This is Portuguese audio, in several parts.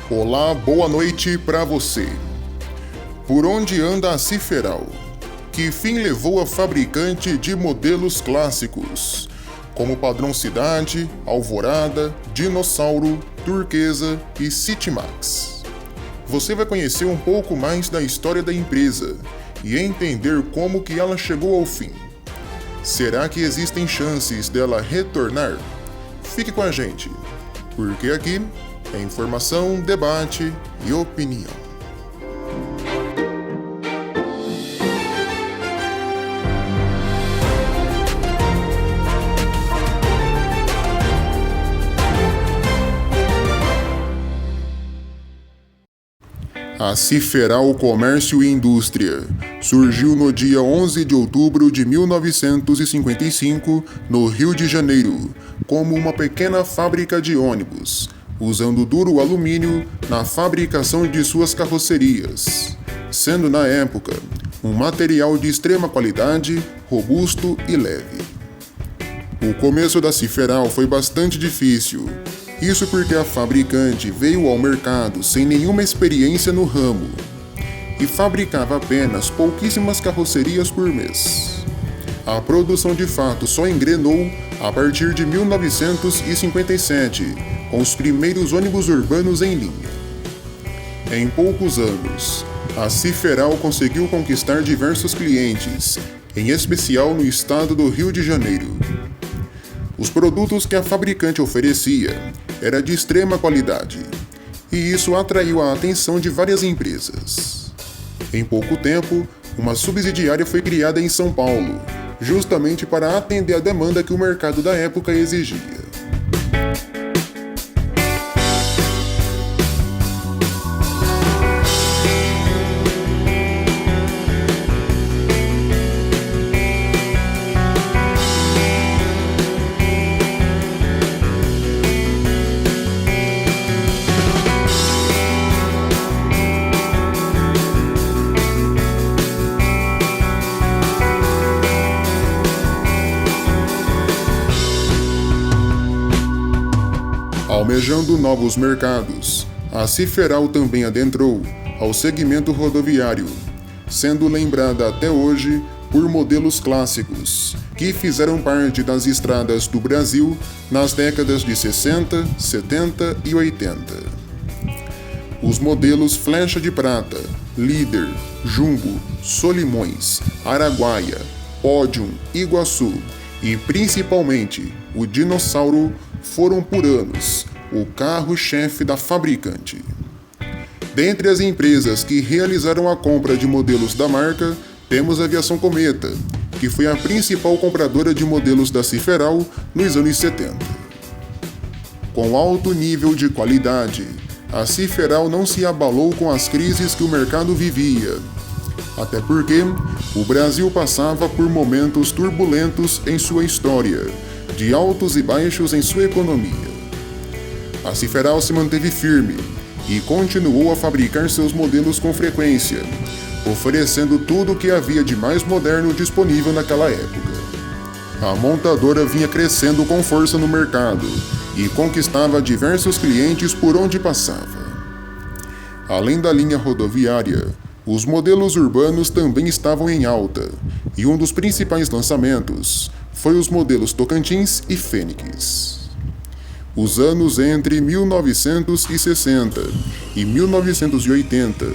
Olá, boa noite para você. Por onde anda a Ciferal? Que fim levou a fabricante de modelos clássicos, como Padrão Cidade, Alvorada, Dinossauro, Turquesa e Citimax? Você vai conhecer um pouco mais da história da empresa e entender como que ela chegou ao fim. Será que existem chances dela retornar? Fique com a gente, porque aqui é informação, debate e opinião. A Ciferal Comércio e Indústria surgiu no dia 11 de outubro de 1955, no Rio de Janeiro, como uma pequena fábrica de ônibus, usando duro alumínio na fabricação de suas carrocerias, sendo na época um material de extrema qualidade, robusto e leve. O começo da Ciferal foi bastante difícil, isso porque a fabricante veio ao mercado sem nenhuma experiência no ramo e fabricava apenas pouquíssimas carrocerias por mês. A produção de fato só engrenou a partir de 1957, com os primeiros ônibus urbanos em linha. Em poucos anos, a Ciferal conseguiu conquistar diversos clientes, em especial no estado do Rio de Janeiro. Os produtos que a fabricante oferecia eram de extrema qualidade, e isso atraiu a atenção de várias empresas. Em pouco tempo, uma subsidiária foi criada em São Paulo, justamente para atender a demanda que o mercado da época exigia. Almejando novos mercados, a Ciferal também adentrou ao segmento rodoviário, sendo lembrada até hoje por modelos clássicos, que fizeram parte das estradas do Brasil nas décadas de 60, 70 e 80. Os modelos Flecha de Prata, Líder, Jumbo, Solimões, Araguaia, Pódium, Iguaçu e principalmente o Dinossauro foram por anos o carro-chefe da fabricante. Dentre as empresas que realizaram a compra de modelos da marca, temos a Aviação Cometa, que foi a principal compradora de modelos da Ciferal nos anos 70. Com alto nível de qualidade, a Ciferal não se abalou com as crises que o mercado vivia, até porque o Brasil passava por momentos turbulentos em sua história, de altos e baixos em sua economia. A Ciferal se manteve firme e continuou a fabricar seus modelos com frequência, oferecendo tudo o que havia de mais moderno disponível naquela época. A montadora vinha crescendo com força no mercado e conquistava diversos clientes por onde passava. Além da linha rodoviária, os modelos urbanos também estavam em alta, e um dos principais lançamentos foi os modelos Tocantins e Fênix. Os anos entre 1960 e 1980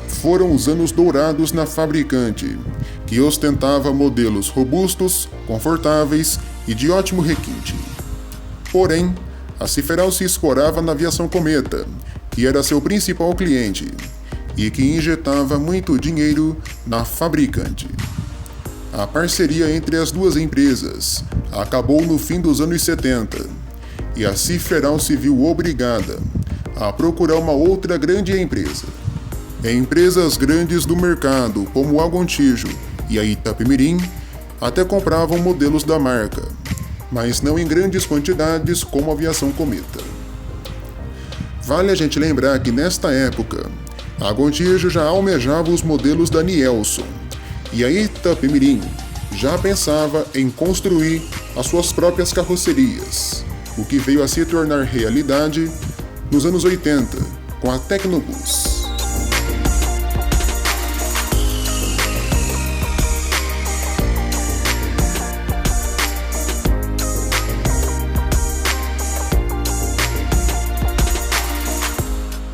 foram os anos dourados na fabricante, que ostentava modelos robustos, confortáveis e de ótimo requinte. Porém, a Ciferal se escorava na Aviação Cometa, que era seu principal cliente, e que injetava muito dinheiro na fabricante. A parceria entre as duas empresas acabou no fim dos anos 70, e a Ciferal se viu obrigada a procurar uma outra grande empresa. Empresas grandes do mercado, como a Gontijo e a Itapemirim, até compravam modelos da marca, mas não em grandes quantidades como a Aviação Cometa. Vale a gente lembrar que nesta época, a Gontijo já almejava os modelos da Nielson, e a Itapemirim já pensava em construir as suas próprias carrocerias, o que veio a se tornar realidade nos anos 80, com a Tecnobus.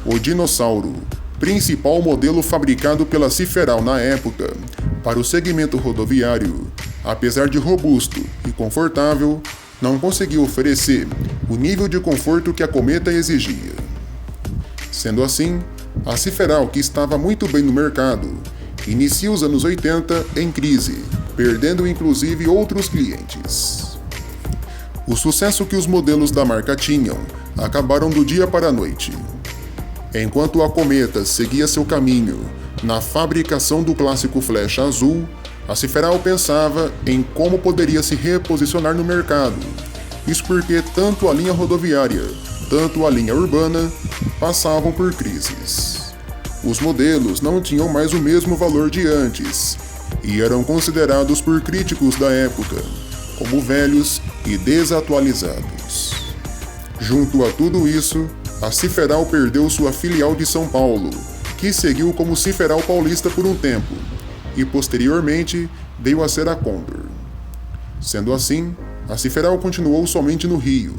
O Dinossauro, principal modelo fabricado pela Ciferal na época para o segmento rodoviário, apesar de robusto e confortável, não conseguiu oferecer o nível de conforto que a Cometa exigia. Sendo assim, a Ciferal, que estava muito bem no mercado, inicia os anos 80 em crise, perdendo inclusive outros clientes. O sucesso que os modelos da marca tinham acabaram do dia para a noite. Enquanto a Cometa seguia seu caminho na fabricação do clássico Flecha Azul, a Ciferal pensava em como poderia se reposicionar no mercado. Isso porque tanto a linha rodoviária, tanto a linha urbana passavam por crises. Os modelos não tinham mais o mesmo valor de antes e eram considerados por críticos da época como velhos e desatualizados. Junto a tudo isso, a Ciferal perdeu sua filial de São Paulo, que seguiu como Ciferal Paulista por um tempo, e posteriormente veio a ser a Condor. Sendo assim, a Ciferal continuou somente no Rio,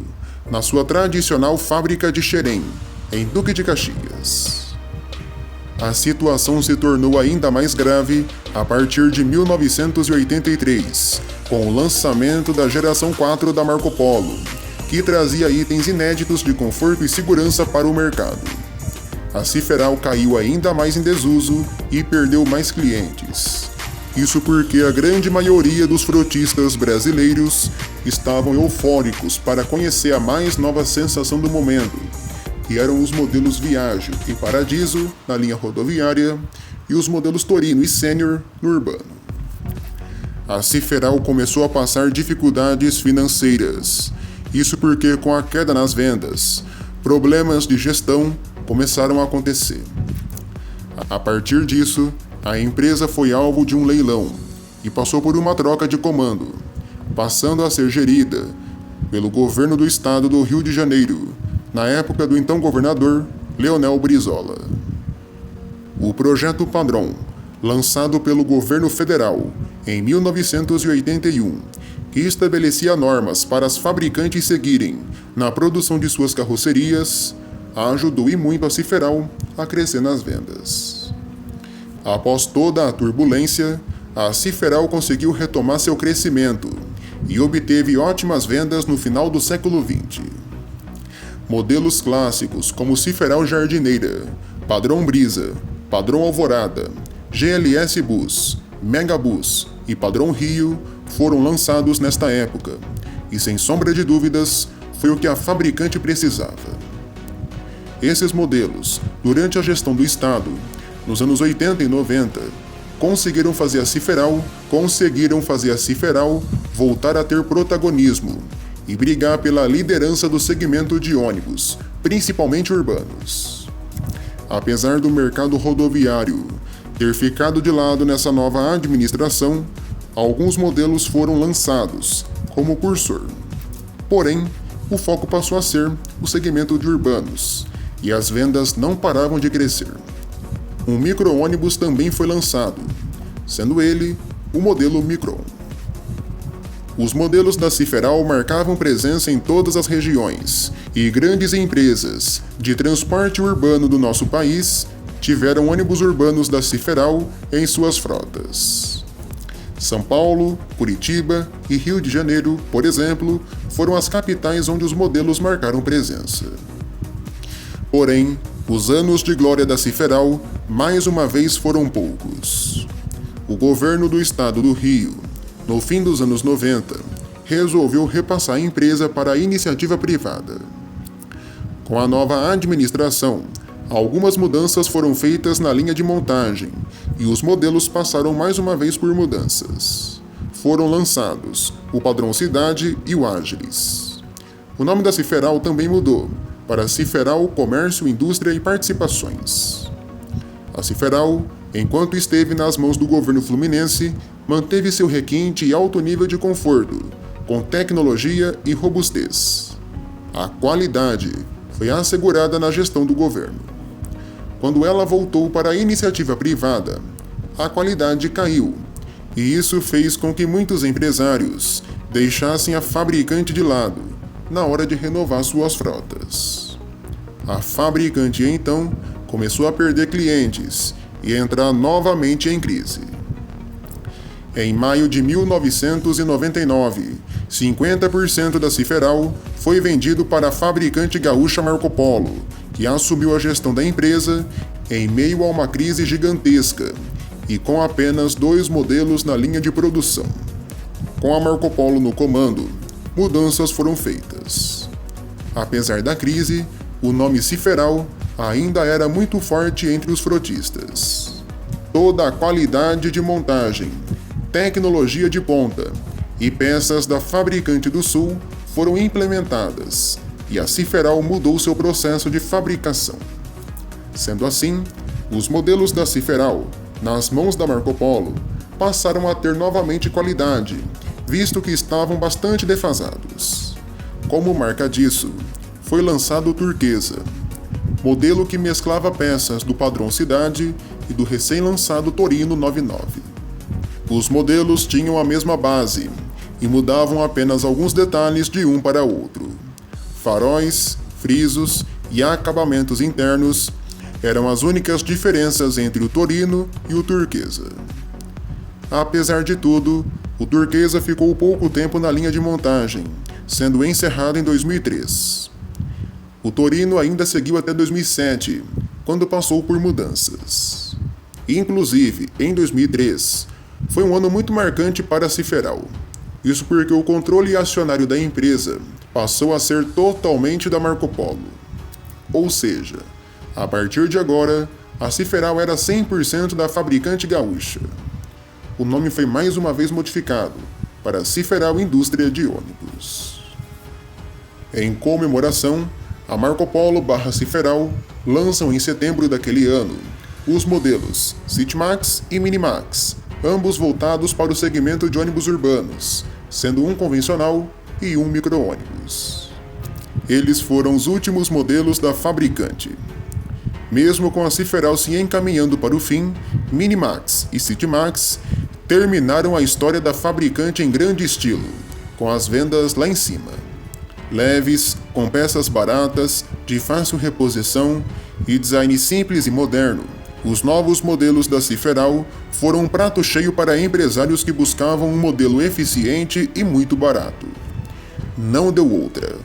na sua tradicional fábrica de Xerém, em Duque de Caxias. A situação se tornou ainda mais grave a partir de 1983, com o lançamento da geração 4 da Marco Polo, que trazia itens inéditos de conforto e segurança para o mercado. A Ciferal caiu ainda mais em desuso e perdeu mais clientes. Isso porque a grande maioria dos frotistas brasileiros estavam eufóricos para conhecer a mais nova sensação do momento, que eram os modelos Viaggio e Paradiso na linha rodoviária e os modelos Torino e Sênior no urbano. A Ciferal começou a passar dificuldades financeiras. Isso porque, com a queda nas vendas, problemas de gestão começaram a acontecer. A partir disso, a empresa foi alvo de um leilão e passou por uma troca de comando, passando a ser gerida pelo governo do estado do Rio de Janeiro, na época do então governador Leonel Brizola. O Projeto Padrão, lançado pelo governo federal em 1981, que estabelecia normas para as fabricantes seguirem na produção de suas carrocerias, ajudou e muito a Ciferal a crescer nas vendas. Após toda a turbulência, a Ciferal conseguiu retomar seu crescimento e obteve ótimas vendas no final do século XX. Modelos clássicos como Ciferal Jardineira, Padrão Brisa, Padrão Alvorada, GLS Bus, Megabus e Padrão Rio foram lançados nesta época, e sem sombra de dúvidas, foi o que a fabricante precisava. Esses modelos, durante a gestão do Estado, nos anos 80 e 90, conseguiram fazer a Ciferal voltar a ter protagonismo e brigar pela liderança do segmento de ônibus, principalmente urbanos. Apesar do mercado rodoviário ter ficado de lado nessa nova administração, alguns modelos foram lançados, como o Cursor. Porém, o foco passou a ser o segmento de urbanos, e as vendas não paravam de crescer. Um micro-ônibus também foi lançado, sendo ele o modelo Micron. Os modelos da Ciferal marcavam presença em todas as regiões, e grandes empresas de transporte urbano do nosso país tiveram ônibus urbanos da Ciferal em suas frotas. São Paulo, Curitiba e Rio de Janeiro, por exemplo, foram as capitais onde os modelos marcaram presença. Porém, os anos de glória da Ciferal mais uma vez foram poucos. O governo do estado do Rio, no fim dos anos 90, resolveu repassar a empresa para a iniciativa privada. Com a nova administração, algumas mudanças foram feitas na linha de montagem e os modelos passaram mais uma vez por mudanças. Foram lançados o Padrão Cidade e o Agilis. O nome da Ciferal também mudou para Ciferal Comércio, Indústria e Participações. A Ciferal Enquanto esteve nas mãos do governo fluminense, manteve seu requinte e alto nível de conforto, com tecnologia e robustez. A qualidade foi assegurada na gestão do governo. Quando ela voltou para a iniciativa privada, a qualidade caiu, e isso fez com que muitos empresários deixassem a fabricante de lado na hora de renovar suas frotas. A fabricante, então, começou a perder clientes e entrar novamente em crise. Em maio de 1999, 50% da Ciferal foi vendido para a fabricante gaúcha Marco Polo, que assumiu a gestão da empresa em meio a uma crise gigantesca e com apenas 2 modelos na linha de produção. Com a Marco Polo no comando, mudanças foram feitas. Apesar da crise, o nome Ciferal ainda era muito forte entre os frotistas. Toda a qualidade de montagem, tecnologia de ponta e peças da fabricante do Sul foram implementadas e a Ciferal mudou seu processo de fabricação. Sendo assim, os modelos da Ciferal, nas mãos da Marco Polo, passaram a ter novamente qualidade, visto que estavam bastante defasados. Como marca disso, foi lançado o Turquesa, modelo que mesclava peças do padrão Cidade e do recém-lançado Torino 99. Os modelos tinham a mesma base e mudavam apenas alguns detalhes de um para outro. Faróis, frisos e acabamentos internos eram as únicas diferenças entre o Torino e o Turquesa. Apesar de tudo, o Turquesa ficou pouco tempo na linha de montagem, sendo encerrado em 2003. O Torino ainda seguiu até 2007, quando passou por mudanças. Inclusive, em 2003, foi um ano muito marcante para a Ciferal. Isso porque o controle acionário da empresa passou a ser totalmente da Marco Polo. Ou seja, a partir de agora, a Ciferal era 100% da fabricante gaúcha. O nome foi mais uma vez modificado para Ciferal Indústria de Ônibus. Em comemoração, a Marco Polo / Ciferal lançam em setembro daquele ano os modelos Citimax e Minimax, ambos voltados para o segmento de ônibus urbanos, sendo um convencional e um micro-ônibus. Eles foram os últimos modelos da fabricante. Mesmo com a Ciferal se encaminhando para o fim, Minimax e Citimax terminaram a história da fabricante em grande estilo, com as vendas lá em cima. Leves, com peças baratas, de fácil reposição e design simples e moderno, os novos modelos da Ciferal foram um prato cheio para empresários que buscavam um modelo eficiente e muito barato. Não deu outra.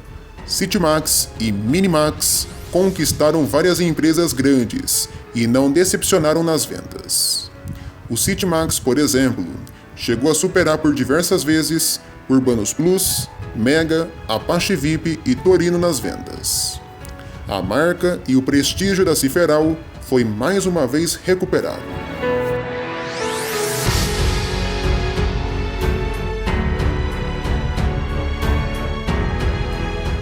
Citimax e Minimax conquistaram várias empresas grandes e não decepcionaram nas vendas. O Citimax, por exemplo, chegou a superar por diversas vezes Urbanos Plus, Mega, Apache VIP e Torino nas vendas. A marca e o prestígio da Ciferal foi mais uma vez recuperado.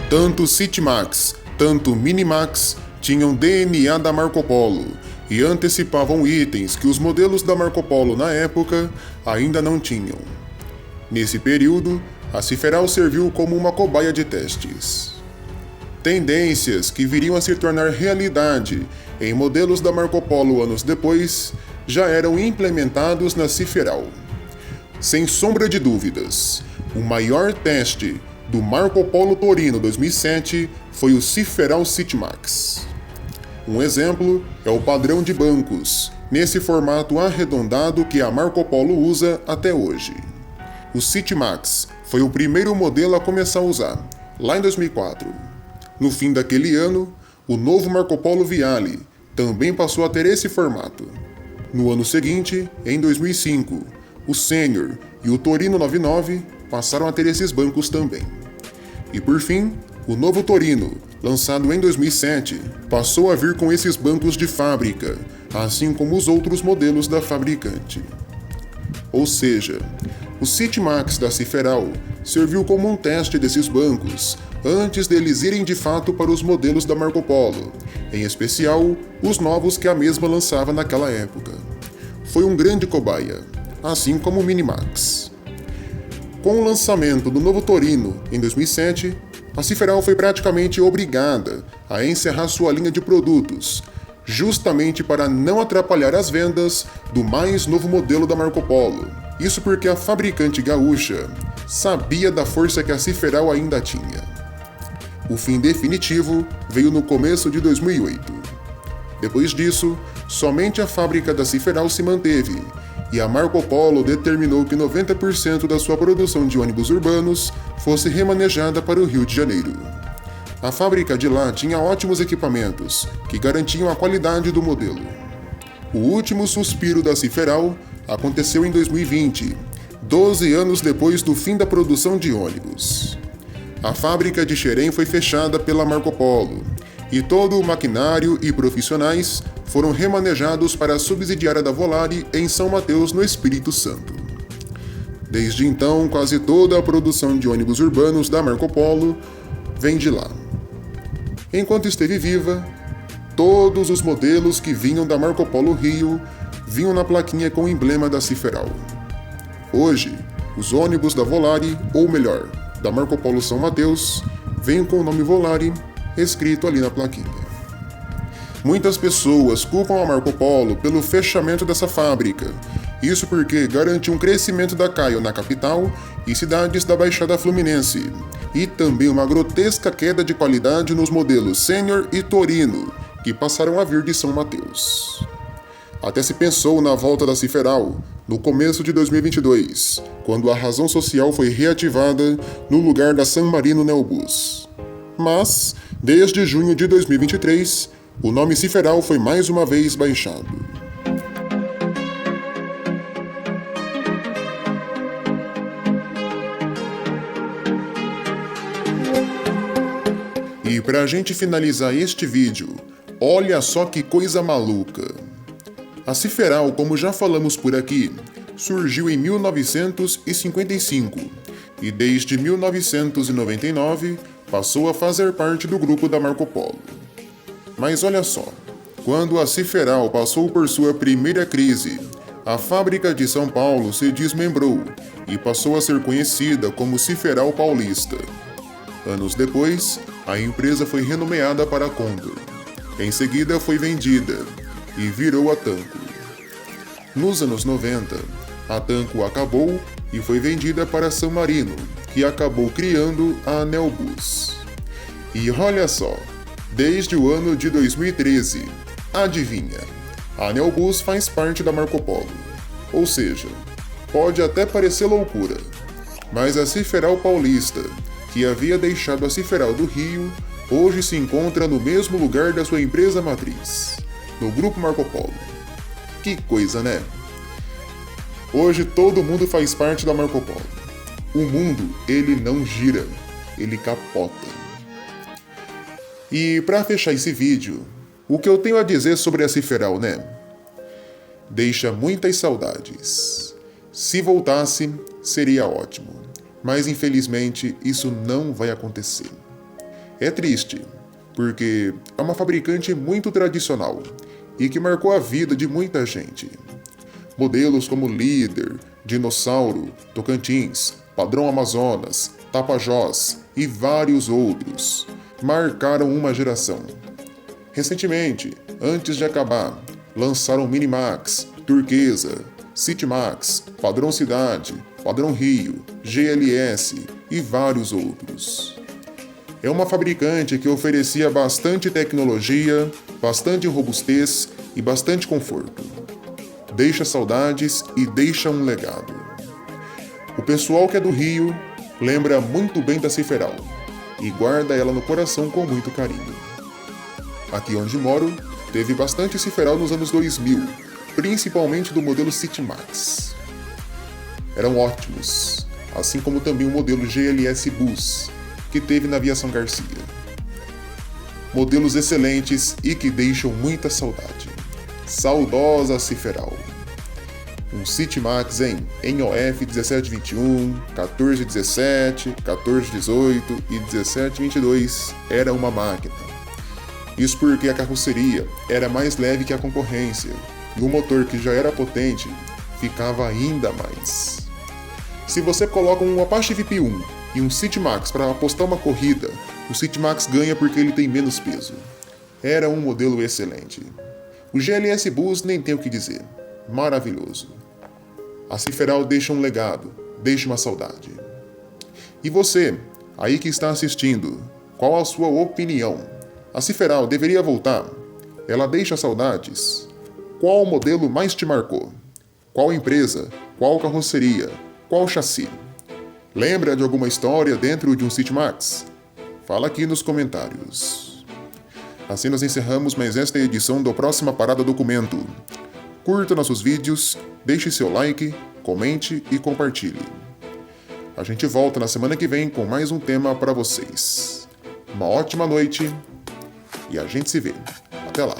Tanto Citimax, tanto Minimax tinham DNA da Marco Polo e antecipavam itens que os modelos da Marco Polo na época ainda não tinham. Nesse período, a Ciferal serviu como uma cobaia de testes. Tendências que viriam a se tornar realidade em modelos da Marco Polo anos depois já eram implementados na Ciferal. Sem sombra de dúvidas, o maior teste do Marco Polo Torino 2007 foi o Ciferal Citimax. Um exemplo é o padrão de bancos, nesse formato arredondado que a Marco Polo usa até hoje. O Citimax foi o primeiro modelo a começar a usar, lá em 2004. No fim daquele ano, o novo Marco Polo Viale também passou a ter esse formato. No ano seguinte, em 2005, o Sênior e o Torino 99 passaram a ter esses bancos também. E por fim, o novo Torino, lançado em 2007, passou a vir com esses bancos de fábrica, assim como os outros modelos da fabricante. Ou seja, o Citimax da Ciferal serviu como um teste desses bancos, antes deles irem de fato para os modelos da Marco Polo, em especial os novos que a mesma lançava naquela época. foi um grande cobaia, assim como o Minimax. Com o lançamento do novo Torino em 2007, a Ciferal foi praticamente obrigada a encerrar sua linha de produtos, justamente para não atrapalhar as vendas do mais novo modelo da Marco Polo. Isso porque a fabricante gaúcha sabia da força que a Ciferal ainda tinha. O fim definitivo veio no começo de 2008. Depois disso, somente a fábrica da Ciferal se manteve, e a Marco Polo determinou que 90% da sua produção de ônibus urbanos fosse remanejada para o Rio de Janeiro. A fábrica de lá tinha ótimos equipamentos, que garantiam a qualidade do modelo. O último suspiro da Ciferal aconteceu em 2020, 12 anos depois do fim da produção de ônibus. A fábrica de Xerém foi fechada pela Marco Polo, e todo o maquinário e profissionais foram remanejados para a subsidiária da Volare em São Mateus, no Espírito Santo. Desde então, quase toda a produção de ônibus urbanos da Marco Polo vem de lá. Enquanto esteve viva, todos os modelos que vinham da Marco Polo Rio vinham na plaquinha com o emblema da Ciferal. Hoje, os ônibus da Volare, ou melhor, da Marco Polo São Mateus, vêm com o nome Volare escrito ali na plaquinha. Muitas pessoas culpam a Marco Polo pelo fechamento dessa fábrica, isso porque garantiu um crescimento da Caio na capital e cidades da Baixada Fluminense, e também uma grotesca queda de qualidade nos modelos Sênior e Torino, que passaram a vir de São Mateus. Até se pensou na volta da Ciferal, no começo de 2022, quando a razão social foi reativada no lugar da San Marino Neobus. Mas, desde junho de 2023, o nome Ciferal foi mais uma vez baixado. E pra gente finalizar este vídeo, olha só que coisa maluca. A Ciferal, como já falamos por aqui, surgiu em 1955 e desde 1999 passou a fazer parte do grupo da Marco Polo. Mas olha só, quando a Ciferal passou por sua primeira crise, a fábrica de São Paulo se desmembrou e passou a ser conhecida como Ciferal Paulista. Anos depois, a empresa foi renomeada para Condor. Em seguida foi vendida e virou a Tanco. Nos anos 90, a Tanco acabou e foi vendida para San Marino, que acabou criando a Neobus. E olha só, desde o ano de 2013, adivinha, a Neobus faz parte da Marco Polo. Ou seja, pode até parecer loucura, mas a Ciferal Paulista, que havia deixado a Ciferal do Rio, hoje se encontra no mesmo lugar da sua empresa matriz, no Grupo Marco Polo. Que coisa, né? Hoje todo mundo faz parte da Marco Polo. O mundo, ele não gira, ele capota. E para fechar esse vídeo, o que eu tenho a dizer sobre a Ciferal, né? Deixa muitas saudades. Se voltasse, seria ótimo. Mas infelizmente isso não vai acontecer. É triste, porque é uma fabricante muito tradicional e que marcou a vida de muita gente. Modelos como Líder, Dinossauro, Tocantins, Padrão Amazonas, Tapajós e vários outros marcaram uma geração. Recentemente, antes de acabar, lançaram Minimax, Turquesa, Citymax, Padrão Cidade, Padrão Rio, GLS e vários outros. É uma fabricante que oferecia bastante tecnologia, bastante robustez e bastante conforto. Deixa saudades e deixa um legado. O pessoal que é do Rio lembra muito bem da Ciferal e guarda ela no coração com muito carinho. Aqui onde moro, teve bastante Ciferal nos anos 2000, principalmente do modelo Citymax. Eram ótimos, assim como também o modelo GLS Bus, que teve na Aviação Garcia. Modelos excelentes e que deixam muita saudade. Saudosa Ciferal. Um Citymax em OF 1721, 1417, 1418 e 1722 era uma máquina. Isso porque a carroceria era mais leve que a concorrência e o motor que já era potente ficava ainda mais. Se você coloca um Apache VIP1 e um Citimax para apostar uma corrida, o Citimax ganha porque ele tem menos peso. Era um modelo excelente. O GLS Bus nem tem o que dizer. Maravilhoso. A Ciferal deixa um legado, deixa uma saudade. E você, aí que está assistindo, qual a sua opinião? A Ciferal deveria voltar? Ela deixa saudades? Qual modelo mais te marcou? Qual empresa? Qual carroceria? Qual chassi? Lembra de alguma história dentro de um Citimax? Fala aqui nos comentários. Assim nós encerramos mais esta edição do Próxima Parada Documento. Curta nossos vídeos, deixe seu like, comente e compartilhe. A gente volta na semana que vem com mais um tema para vocês. Uma ótima noite e a gente se vê. Até lá!